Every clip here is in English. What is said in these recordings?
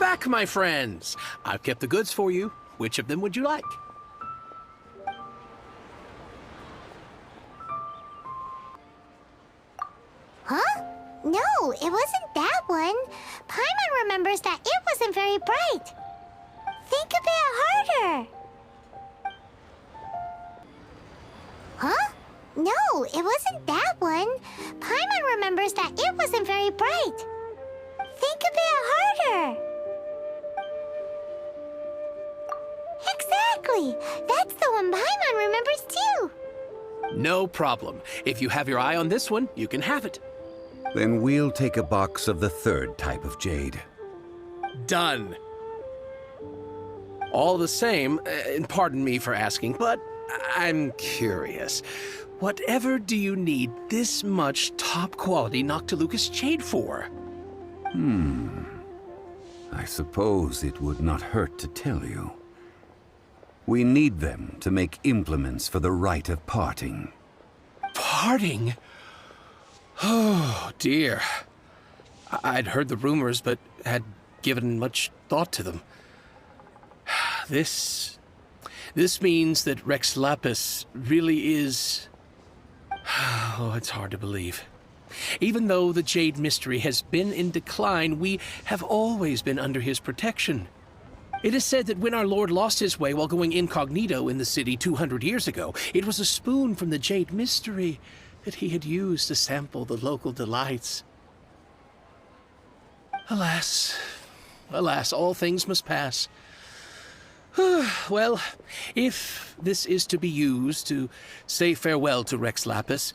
back, my friends. I've kept the goods for you. Which of them would you like? Huh? No, it wasn't that one. Paimon remembers that it wasn't very bright. Think a bit harder. Huh? No, it wasn't that one. Paimon remembers that it wasn't very bright. Think a bit harder. Exactly! That's the one Paimon remembers too! No problem. If you have your eye on this one, you can have it. Then we'll take a box of the third type of jade. Done. All the same, and pardon me for asking, but I'm curious. Whatever do you need this much top-quality Noctilucous jade for? I suppose it would not hurt to tell you. We need them to make implements for the Rite of Parting. Parting? Oh, dear. I'd heard the rumors, but had given much thought to them. This means that Rex Lapis really is... Oh, it's hard to believe. Even though the Jade Mystery has been in decline, we have always been under his protection. It is said that when our Lord lost his way while going incognito in the city 200 years ago, it was a spoon from the Jade Mystery that he had used to sample the local delights. Alas, alas, all things must pass. Well, if this is to be used to say farewell to Rex Lapis,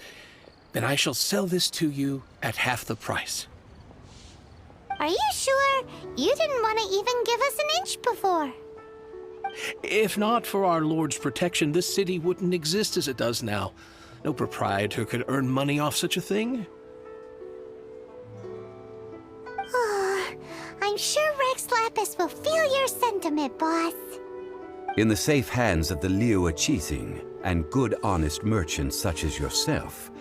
then I shall sell this to you at half the price. Are you sure? You didn't want to even give us an inch before. If not for our Lord's protection, this city wouldn't exist as it does now. No proprietor could earn money off such a thing. I'm sure Rex Lapis will feel your sentiment, boss. In the safe hands of the Liyue Qixing and good honest merchants such as yourself,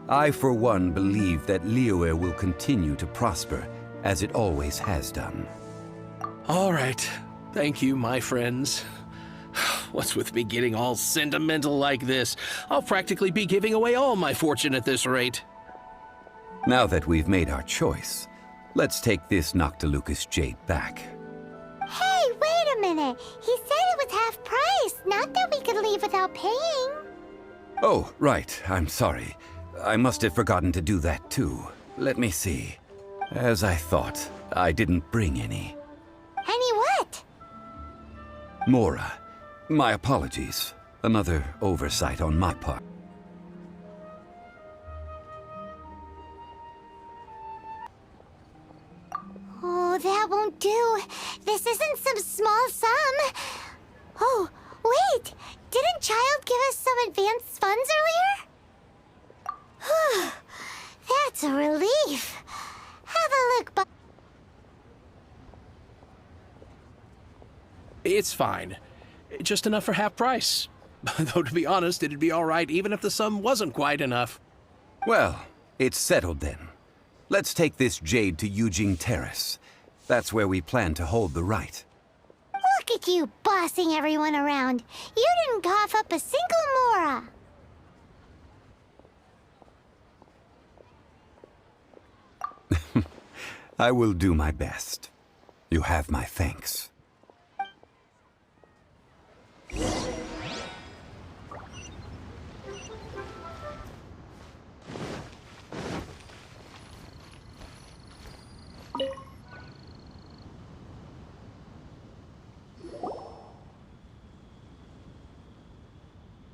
I for one believe that Liyue will continue to prosper as it always has done. All right. Thank you, my friends. What's with me getting all sentimental like this? I'll practically be giving away all my fortune at this rate. Now that we've made our choice, let's take this Noctilucous jade back. Hey, wait a minute. He said it was half price, not that we could leave without paying. Oh, right. I'm sorry. I must have forgotten to do that too. Let me see. As I thought, I didn't bring any. Any what? Mora, my apologies. Another oversight on my part. Oh, that won't do. This isn't some small sum. Oh, wait. Didn't Child give us some advanced funds earlier? That's a relief. Have a look, but It's fine. Just enough for half price. Though, to be honest, it'd be all right even if the sum wasn't quite enough. Well, it's settled then. Let's take this jade to Yujing Terrace. That's where we plan to hold the rite. look at you bossing everyone around. You didn't cough up a single mora. I will do my best. You have my thanks.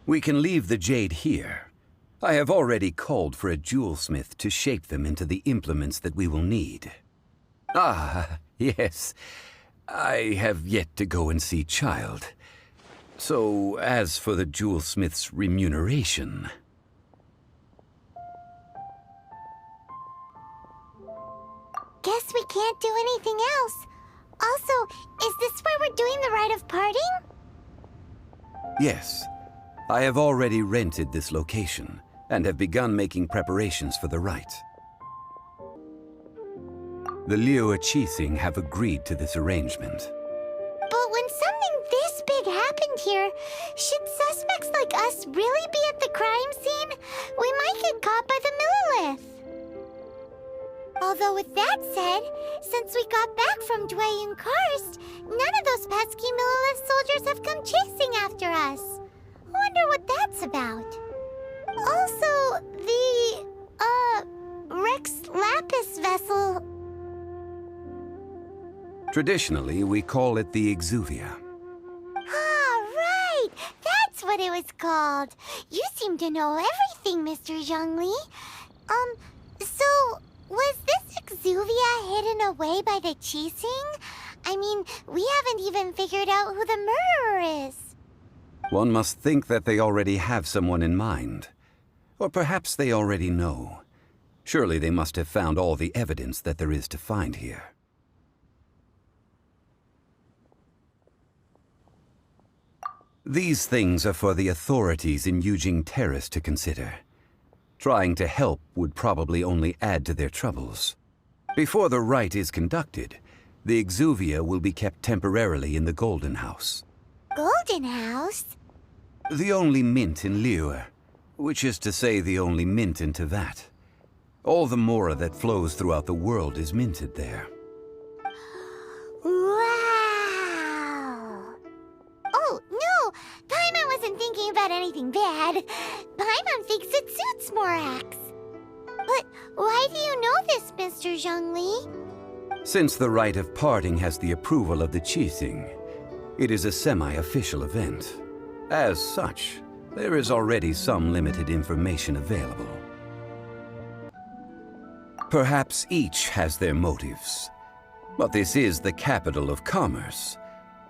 We can leave the jade here. I have already called for a jewelsmith to shape them into the implements that we will need. Ah, yes. I have yet to go and see Child. So, as for the jewelsmith's remuneration... Guess we can't do anything else. Also, is this where we're doing the rite of parting? Yes. I have already rented this location, and have begun making preparations for the rite. The Liu Qixing have agreed to this arrangement. But when something this big happened here, should suspects like us really be at the crime scene? We might get caught by the Millilith. Although with that said, since we got back from Dwayne Karst, none of those pesky Millilith soldiers have come chasing after us. Wonder what that's about. Also, the, Rex Lapis vessel. Traditionally, we call it the Exuvia. Ah, right! That's what it was called. You seem to know everything, Mr. Zhongli. So, was this Exuvia hidden away by the Qixing? I mean, we haven't even figured out who the murderer is. One must think that they already have someone in mind. Or perhaps they already know. Surely they must have found all the evidence that there is to find here. These things are for the authorities in Yujing Terrace to consider. Trying to help would probably only add to their troubles. Before the rite is conducted, the Exuvia will be kept temporarily in the Golden House. Golden House? The only mint in Liyue, which is to say the only mint in Tevat. All the mora that flows throughout the world is minted there. Wow! Oh, no! Paimon wasn't thinking about anything bad. Paimon thinks it suits Morax. But why do you know this, Mr. Zhongli? Since the rite of parting has the approval of the Qixing, it is a semi-official event. As such, there is already some limited information available. Perhaps each has their motives, but this is the capital of commerce.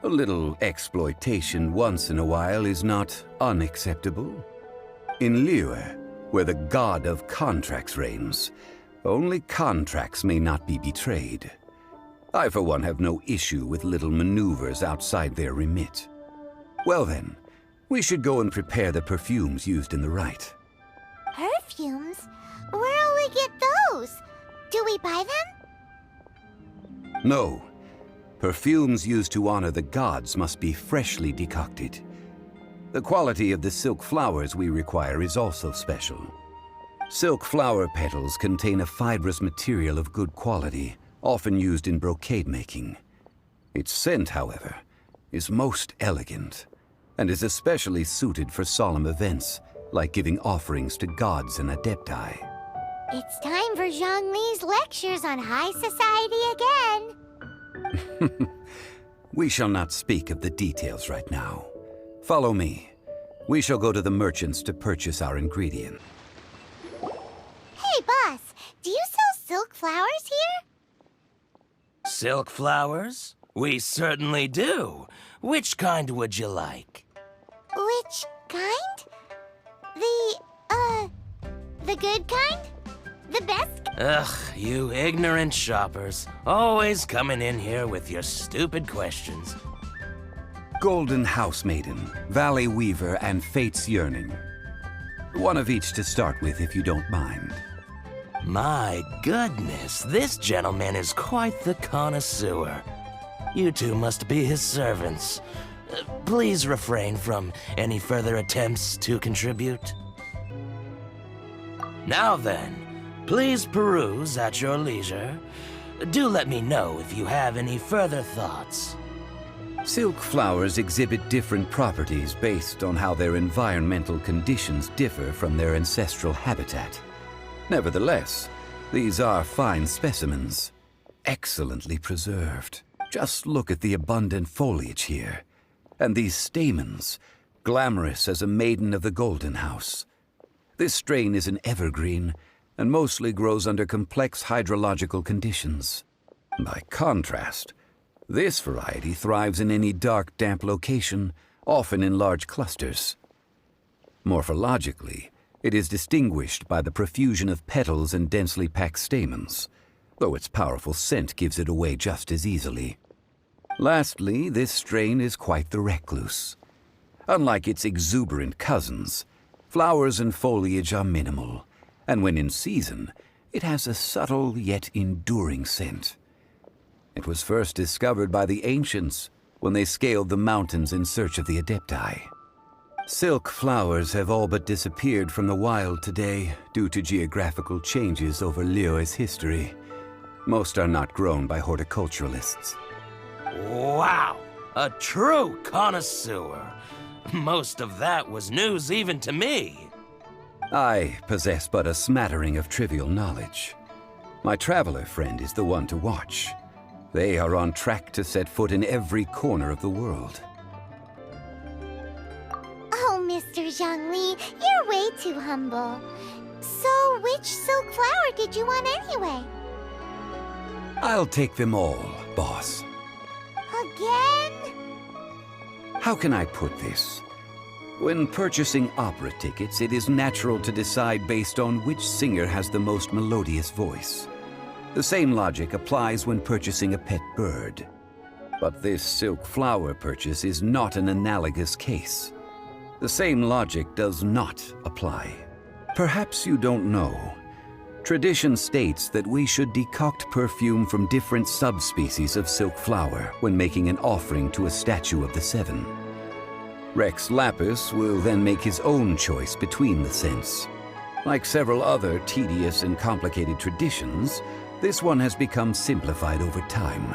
A little exploitation once in a while is not unacceptable. In Liyue, where the god of contracts reigns, only contracts may not be betrayed. I, for one, have no issue with little maneuvers outside their remit. Well then, we should go and prepare the perfumes used in the rite. Perfumes? Where'll we get those? Do we buy them? No. Perfumes used to honor the gods must be freshly decocted. The quality of the silk flowers we require is also special. Silk flower petals contain a fibrous material of good quality, often used in brocade making. Its scent, however, is most elegant, and is especially suited for solemn events, like giving offerings to gods and adepti. It's time for Zhongli's lectures on high society again. We shall not speak of the details right now. Follow me. We shall go to the merchants to purchase our ingredient. Hey, boss, do you sell silk flowers here? Silk flowers? We certainly do. Which kind would you like? Which kind? The good kind? The best? Ugh, you ignorant shoppers. Always coming in here with your stupid questions. Golden House Maiden, Valley Weaver, and Fate's Yearning. One of each to start with, if you don't mind. My goodness, this gentleman is quite the connoisseur. You two must be his servants. Please refrain from any further attempts to contribute. Now then, please peruse at your leisure. Do let me know if you have any further thoughts. Silk flowers exhibit different properties based on how their environmental conditions differ from their ancestral habitat. Nevertheless, these are fine specimens, excellently preserved. Just look at the abundant foliage here, and these stamens, glamorous as a maiden of the Golden House. This strain is an evergreen, and mostly grows under complex hydrological conditions. By contrast, this variety thrives in any dark, damp location, often in large clusters. Morphologically, it is distinguished by the profusion of petals and densely packed stamens, though its powerful scent gives it away just as easily. Lastly, this strain is quite the recluse. Unlike its exuberant cousins, flowers and foliage are minimal, and when in season, It has a subtle yet enduring scent. It was first discovered by the ancients when they scaled the mountains in search of the Adepti. Silk flowers have all but disappeared from the wild today due to geographical changes over Liyue's history. Most are not grown by horticulturalists. Wow! A true connoisseur. Most of that was news even to me. I possess but a smattering of trivial knowledge. My traveler friend is the one to watch. They are on track to set foot in every corner of the world. Oh, Mr. Zhongli, you're way too humble. So, which silk flower did you want anyway? I'll take them all, boss. Again? How can I put this? When purchasing opera tickets, it is natural to decide based on which singer has the most melodious voice. The same logic applies when purchasing a pet bird. But this silk flower purchase is not an analogous case. The same logic does not apply. Perhaps you don't know. Tradition states that we should decoct perfume from different subspecies of silk flower when making an offering to a statue of the seven. Rex Lapis will then make his own choice between the scents. Like several other tedious and complicated traditions, this one has become simplified over time.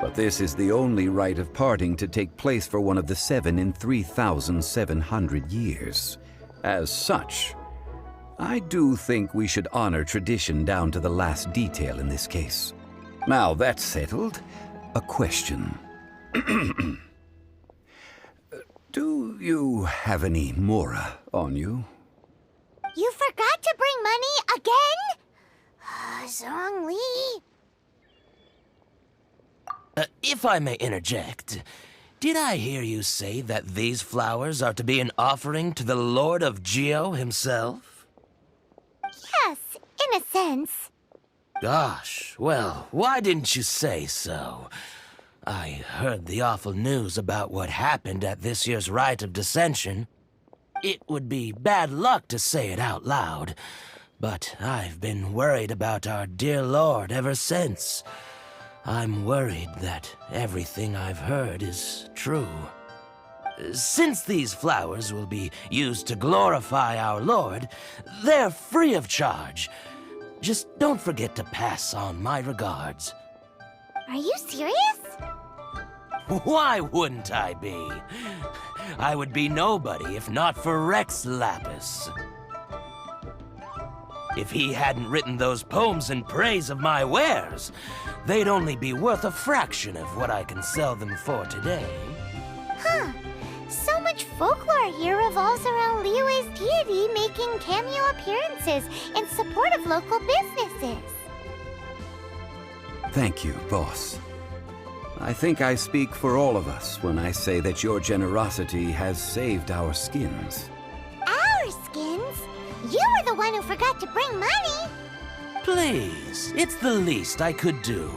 But this is the only rite of parting to take place for one of the seven in 3,700 years. As such, I do think we should honor tradition down to the last detail in this case. Now that's settled, a question. Do you have any Mora on you? You forgot to bring money again? Zhongli. If I may interject, did I hear you say that these flowers are to be an offering to the Lord of Geo himself? Yes, in a sense. Gosh, well, why didn't you say so? I heard the awful news about what happened at this year's Rite of Decension. It would be bad luck to say it out loud, but I've been worried about our dear Lord ever since. I'm worried that everything I've heard is true. Since these flowers will be used to glorify our Lord, they're free of charge. Just don't forget to pass on my regards. Are you serious? Why wouldn't I be? I would be nobody if not for Rex Lapis. If he hadn't written those poems in praise of my wares, they'd only be worth a fraction of what I can sell them for today. Huh. So much folklore here revolves around Liyue's deity making cameo appearances in support of local businesses. Thank you, boss. I think I speak for all of us when I say that your generosity has saved our skins. Our skins? You were the one who forgot to bring money. Please, it's the least I could do.